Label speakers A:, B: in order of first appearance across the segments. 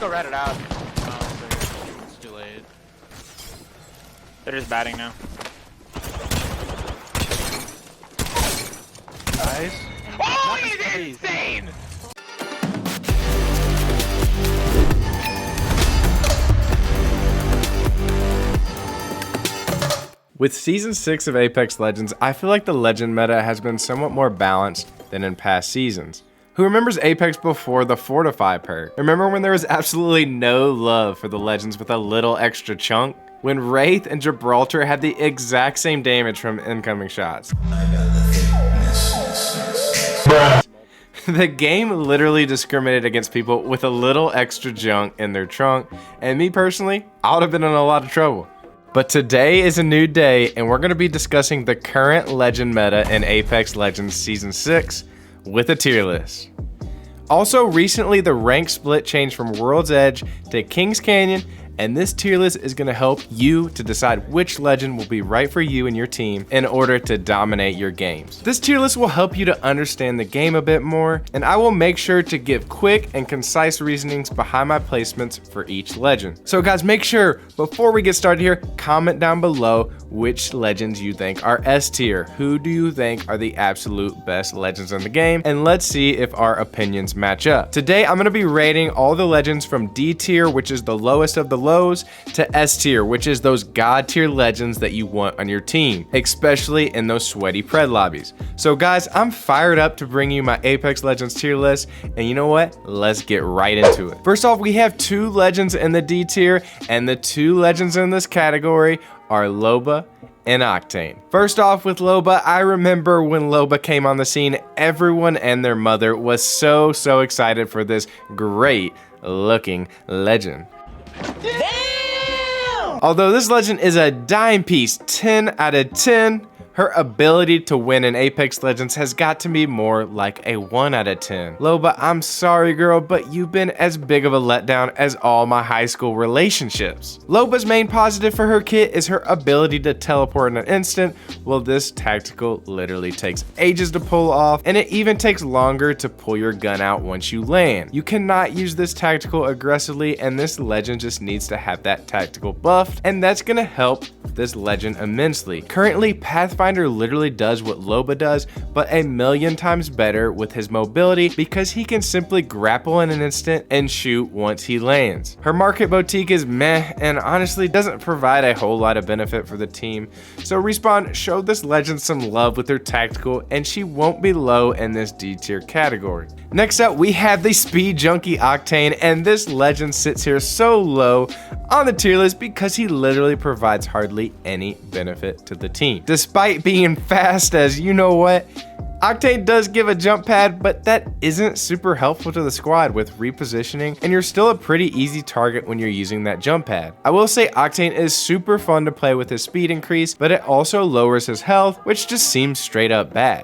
A: go rat it out. It's too late.
B: They're just batting now.
A: Nice.
B: Oh, he's insane!
C: With Season 6 of Apex Legends, I feel like the Legend meta has been somewhat more balanced than in past seasons. Who remembers Apex before the Fortify perk? Remember when there was absolutely no love for the Legends with a little extra chunk? When Wraith and Gibraltar had the exact same damage from incoming shots. The game literally discriminated against people with a little extra junk in their trunk, and me personally, I would have been in a lot of trouble. But today is a new day, and we're going to be discussing the current Legend meta in Apex Legends Season 6 with a tier list. Also, recently the rank split changed from World's Edge to Kings Canyon, and this tier list is going to help you to decide which legend will be right for you and your team in order to dominate your games. This tier list will help you to understand the game a bit more, and I will make sure to give quick and concise reasonings behind my placements for each legend. So guys, make sure before we get started here, comment down below which legends you think are S tier. Who do you think are the absolute best legends in the game? And let's see if our opinions match up. Today, I'm going to be rating all the legends from D tier, which is the lowest of the lows, to S tier, which is those god tier legends that you want on your team, especially in those sweaty pred lobbies. So guys, I'm fired up to bring you my Apex Legends tier list, and you know what? Let's get right into it. First off, we have 2 legends in the D tier, and the 2 legends in this category are Loba and Octane. First off with Loba, I remember when Loba came on the scene, everyone and their mother was so excited for this great looking legend. Damn! Although this legend is a dime piece, 10 out of 10, her ability to win in Apex Legends has got to be more like a 1 out of 10. Loba, I'm sorry girl, but you've been as big of a letdown as all my high school relationships. Loba's main positive for her kit is her ability to teleport in an instant. Well, this tactical literally takes ages to pull off, and it even takes longer to pull your gun out once you land. You cannot use this tactical aggressively, and this legend just needs to have that tactical buffed, and that's gonna help this legend immensely. Currently, Pathfinder literally does what Loba does, but a million times better with his mobility because he can simply grapple in an instant and shoot once he lands. Her market boutique is meh and honestly doesn't provide a whole lot of benefit for the team, so Respawn showed this legend some love with her tactical, and she won't be low in this D tier category. Next up, we have the Speed Junkie Octane, and this legend sits here so low on the tier list because he literally provides hardly any benefit to the team. Despite being fast as you know what, Octane does give a jump pad, but that isn't super helpful to the squad with repositioning, and you're still a pretty easy target when you're using that jump pad. I will say Octane is super fun to play with his speed increase, but it also lowers his health, which just seems straight up bad.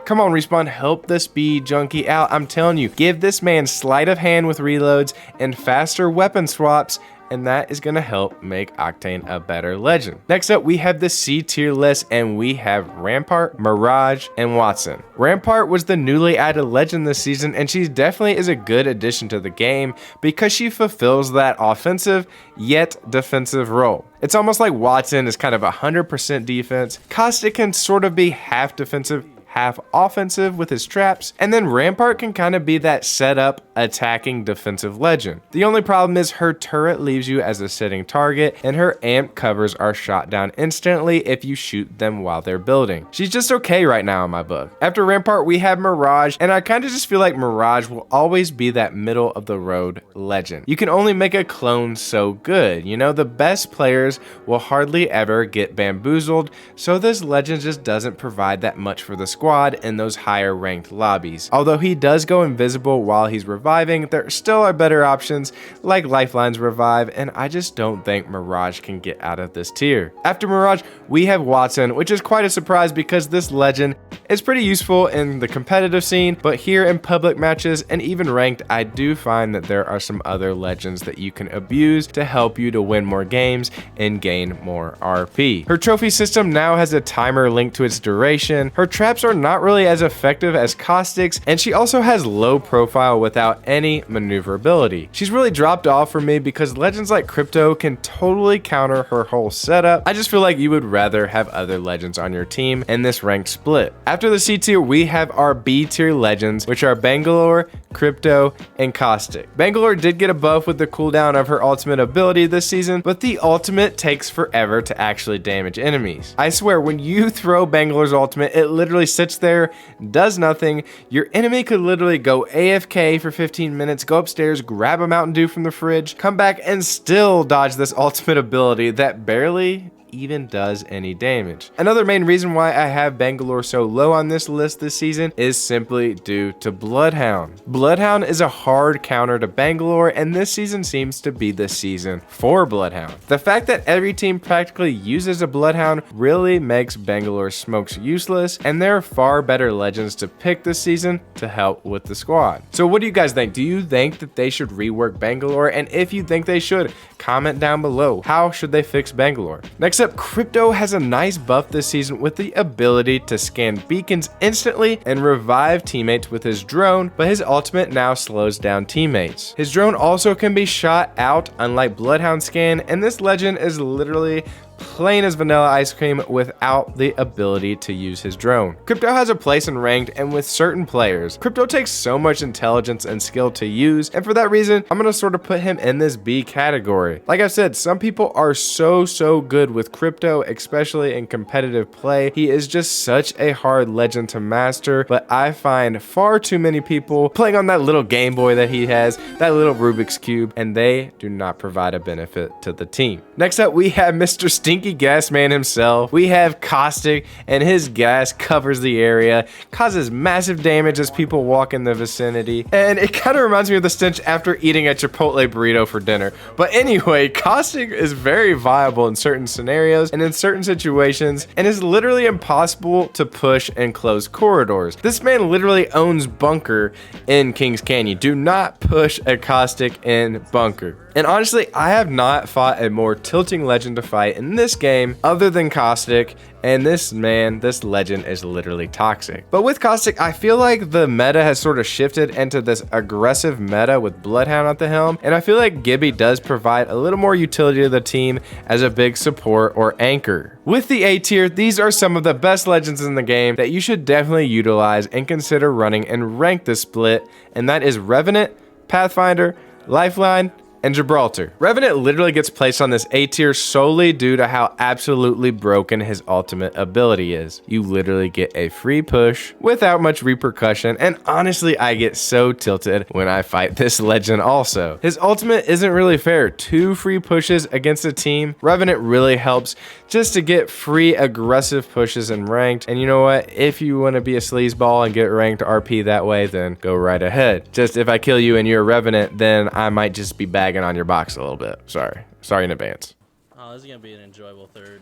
C: Come on, Respawn, help the Speed Junkie out. I'm telling you, give this man sleight of hand with reloads and faster weapon swaps, and that is going to help make Octane a better legend. Next up, we have the C tier list, and we have Rampart, Mirage, and Watson. Rampart was the newly added legend this season, and she definitely is a good addition to the game because she fulfills that offensive yet defensive role. It's almost like Watson is kind of 100% defense. Caustic can sort of be half defensive, half offensive with his traps, and then Rampart can kind of be that setup attacking defensive legend. The only problem is her turret leaves you as a sitting target, and her amp covers are shot down instantly if you shoot them while they're building. She's just okay right now in my book. After Rampart, we have Mirage, and I kind of just feel like Mirage will always be that middle of the road legend. You can only make a clone so good. You know, the best players will hardly ever get bamboozled, so this legend just doesn't provide that much for the squad in those higher ranked lobbies. Although he does go invisible while he's reviving, there still are better options like Lifeline's revive, and I just don't think Mirage can get out of this tier. After Mirage, we have Watson, which is quite a surprise because this legend is pretty useful in the competitive scene, but here in public matches and even ranked, I do find that there are some other legends that you can abuse to help you to win more games and gain more RP. Her trophy system now has a timer linked to its duration. Her traps are not really as effective as Caustic's, and she also has low profile without any maneuverability. She's really dropped off for me because legends like Crypto can totally counter her whole setup. I just feel like you would rather have other legends on your team in this ranked split. After the C tier, we have our B tier legends, which are Bangalore, Crypto, and Caustic. Bangalore did get a buff with the cooldown of her ultimate ability this season, but the ultimate takes forever to actually damage enemies. I swear, when you throw Bangalore's ultimate, it literally sits there, does nothing. Your enemy could literally go AFK for 15 minutes, go upstairs, grab a Mountain Dew from the fridge, come back and still dodge this ultimate ability that barely even does any damage. Another main reason why I have Bangalore so low on this list this season is simply due to Bloodhound. Bloodhound is a hard counter to Bangalore, and this season seems to be the season for Bloodhound. The fact that every team practically uses a Bloodhound really makes Bangalore smokes useless, and there are far better legends to pick this season to help with the squad. So what do you guys think? Do you think that they should rework Bangalore? And if you think they should, comment down below. How should they fix Bangalore? Next up, Crypto has a nice buff this season with the ability to scan beacons instantly and revive teammates with his drone, but his ultimate now slows down teammates. His drone also can be shot out, unlike Bloodhound scan, and this legend is literally plain as vanilla ice cream without the ability to use his drone. Crypto has a place in ranked, and with certain players, Crypto takes so much intelligence and skill to use, and for that reason, I'm gonna sort of put him in this B category. Like I've said, some people are so good with Crypto, especially in competitive play. He is just such a hard legend to master, but I find far too many people playing on that little Game Boy that he has, that little Rubik's Cube, and they do not provide a benefit to the team. Next up, we have Mr. Stinky Gas Man himself. We have Caustic, and his gas covers the area, causes massive damage as people walk in the vicinity, and it kind of reminds me of the stench after eating a Chipotle burrito for dinner. But anyway, Caustic is very viable in certain scenarios and in certain situations, and is literally impossible to push and close corridors. This man literally owns Bunker in Kings Canyon. Do not push a Caustic in Bunker. And honestly, I have not fought a more tilting legend to fight in this game other than Caustic, and this legend is literally toxic. But with Caustic, I feel like the meta has sort of shifted into this aggressive meta with Bloodhound at the helm, and I feel like Gibby does provide a little more utility to the team as a big support or anchor. With the A tier, these are some of the best legends in the game that you should definitely utilize and consider running and rank this split, and that is Revenant, Pathfinder, Lifeline, and Gibraltar. Revenant literally gets placed on this A tier solely due to how absolutely broken his ultimate ability is. You literally get a free push without much repercussion, and honestly, I get so tilted when I fight this legend also. His ultimate isn't really fair. 2 free pushes against a team. Revenant really helps just to get free aggressive pushes in ranked, and you know what? If you want to be a sleazeball and get ranked RP that way, then go right ahead. Just if I kill you and you're a Revenant, then I might just be bagging on your box a little bit. Sorry in advance.
A: Oh, this is gonna be an enjoyable third.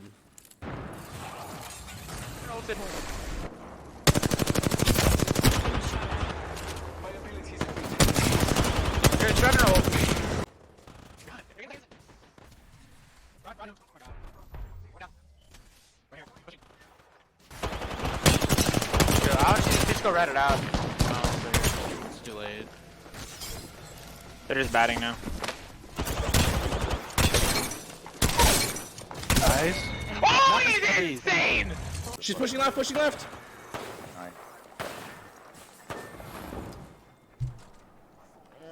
B: You're in general. Just go rat it out.
A: Oh, it's delayed.
B: They're just batting now.
A: Nice.
B: Oh, he's insane!
D: She's pushing left, pushing left.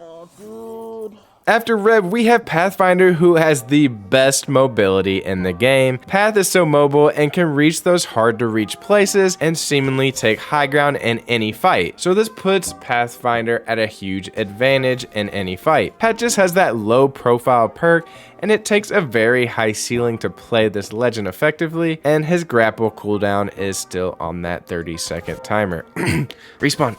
D: Oh, dude.
C: After Rev, we have Pathfinder, who has the best mobility in the game. Path is so mobile and can reach those hard to reach places and seemingly take high ground in any fight. So this puts Pathfinder at a huge advantage in any fight. Path just has that low profile perk, and it takes a very high ceiling to play this legend effectively, and his grapple cooldown is still on that 30-second timer. Respawn.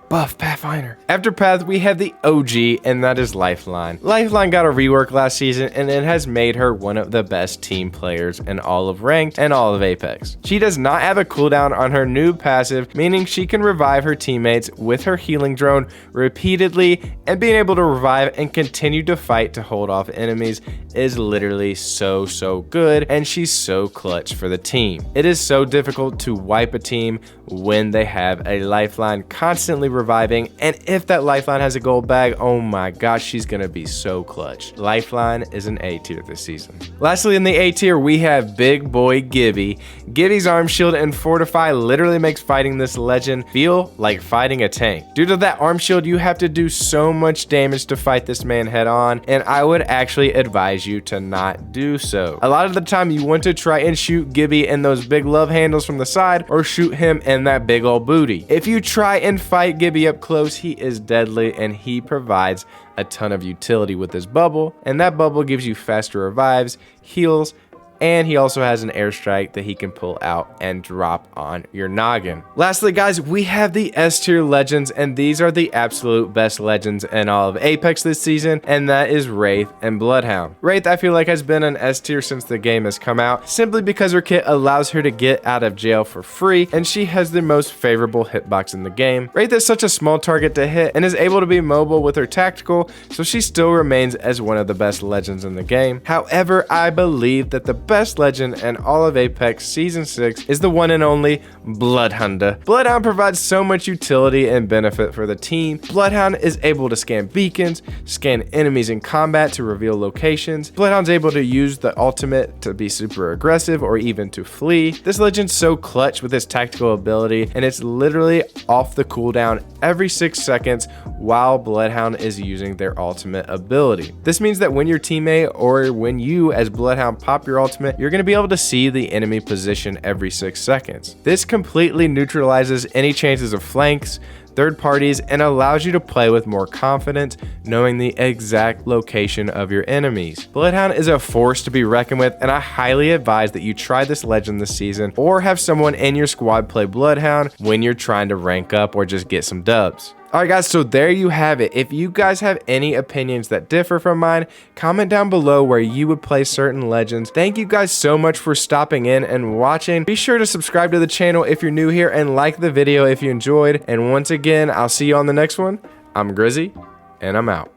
C: Buff Pathfinder. After Path, we have the OG, and that is Lifeline. Lifeline got a rework last season, and it has made her one of the best team players in all of Ranked and all of Apex. She does not have a cooldown on her new passive, meaning she can revive her teammates with her healing drone repeatedly, and being able to revive and continue to fight to hold off enemies is literally so good, and she's so clutch for the team. It is so difficult to wipe a team when they have a Lifeline constantly reviving, and if that Lifeline has a gold bag, oh my gosh, she's gonna be so clutch. Lifeline is an A tier this season. Lastly, in the A tier, we have big boy Gibby. Gibby's arm shield and fortify literally makes fighting this legend feel like fighting a tank. Due to that arm shield, you have to do so much damage to fight this man head on, and I would actually advise you to not do so. A lot of the time, you want to try and shoot Gibby in those big love handles from the side, or shoot him in that big old booty. If you try and fight Gibby up close, he is deadly, and he provides a ton of utility with his bubble, and that bubble gives you faster revives, heals, and he also has an airstrike that he can pull out and drop on your noggin. Lastly, guys, we have the S tier legends, and these are the absolute best legends in all of Apex this season, and that is Wraith and Bloodhound. Wraith, I feel like, has been an S tier since the game has come out, simply because her kit allows her to get out of jail for free, and she has the most favorable hitbox in the game. Wraith is such a small target to hit and is able to be mobile with her tactical, so she still remains as one of the best legends in the game. However, I believe that the best legend in all of Apex Season 6 is the one and only Bloodhound. Bloodhound provides so much utility and benefit for the team. Bloodhound is able to scan beacons, scan enemies in combat to reveal locations. Bloodhound's able to use the ultimate to be super aggressive or even to flee. This legend's so clutch with its tactical ability, and it's literally off the cooldown every 6 seconds while Bloodhound is using their ultimate ability. This means that when your teammate or when you as Bloodhound pop your ultimate, you're going to be able to see the enemy position every 6 seconds. This completely neutralizes any chances of flanks, third parties, and allows you to play with more confidence, knowing the exact location of your enemies. Bloodhound is a force to be reckoned with, and I highly advise that you try this legend this season, or have someone in your squad play Bloodhound when you're trying to rank up or just get some dubs. Alright guys, so there you have it. If you guys have any opinions that differ from mine, comment down below where you would play certain legends. Thank you guys so much for stopping in and watching. Be sure to subscribe to the channel if you're new here, and like the video if you enjoyed. And once again, I'll see you on the next one. I'm Grizzy, and I'm out.